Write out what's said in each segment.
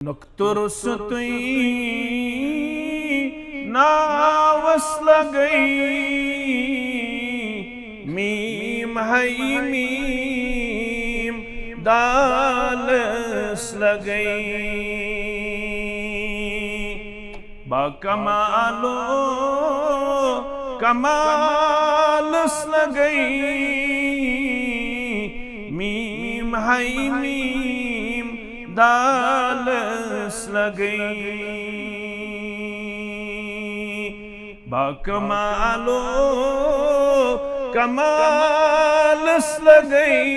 नक्तुरुस तुई नावस लगई मीम हई मीम दालस लगई बाकमालो कमालस लगई मीम हई मीम दालस लगई बाकमालो कमालस लगई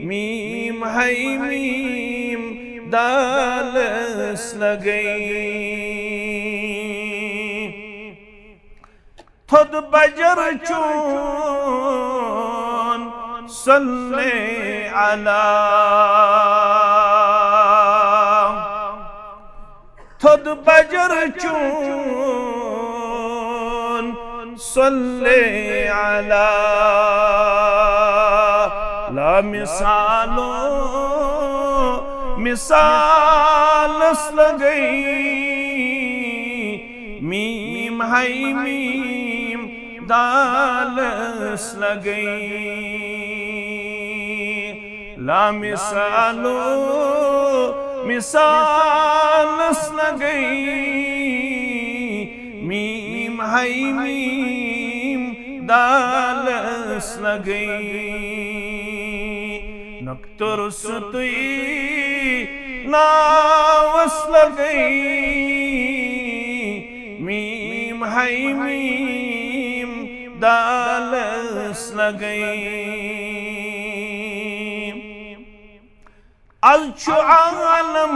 मीम हई मीम दालस लगई थोद बजर चून सल्ले अला थोद बजर चून सल्ले अला ला मिसालो मिसालस लगई मीम हई मीम दालस लगई ला मिसालो मिसालस लगई मीम हई मीम दालस लगई नक्तुरुस तुई नावस लगई मीम हई मीम दालस लगई अलचु आलम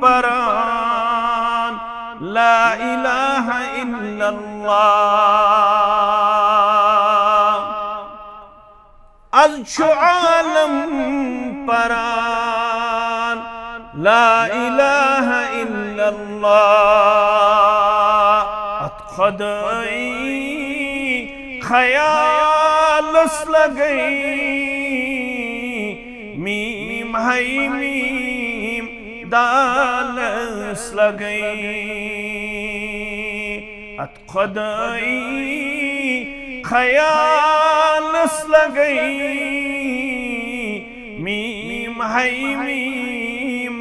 परान ला इलाहा इल्लल्लाह अलचु आलम परान ला इलाहा इल्लल्लाह अतखदई खयालस लगई मीम हई मीम दालस लगई अतखदई खयालस लगई मीम हई मीम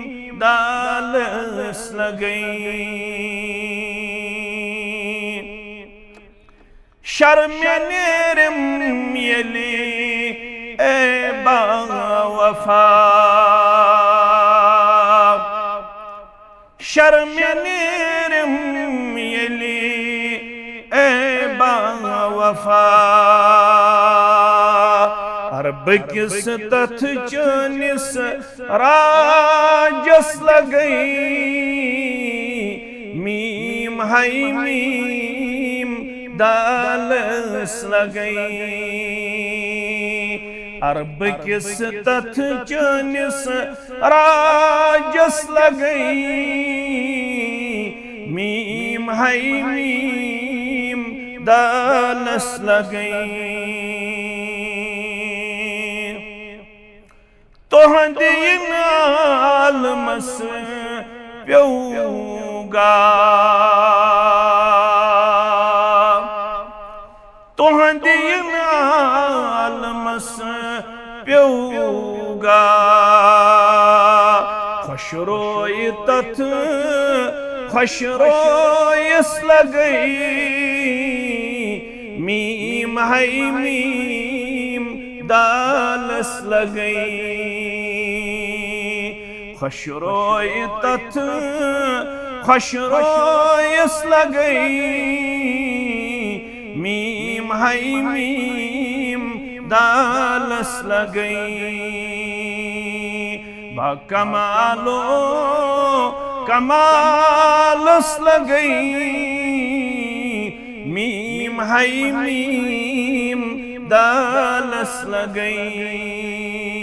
दालस लगई शर्मनेरम यली ए बावफा शर्मनेरम यली ए बावफा अरब किस तथ चनिस राजस लगई मीम हई मीम दालस लगई अरब किस तथ चनिस राजस लगई मीम हई मीम दालस लगई तोहंदिन आलमस प्योगा तोहंदिन आलमस प्योगा खुशरोय तथ खुशरोयस लगई मीम हई मीम दालस लगई खुशरोय तथ खुशरोयस लगई मीम हई मीम दालस लगई बाकमालो कमालस लगई मीम हई मीम दालस लगई।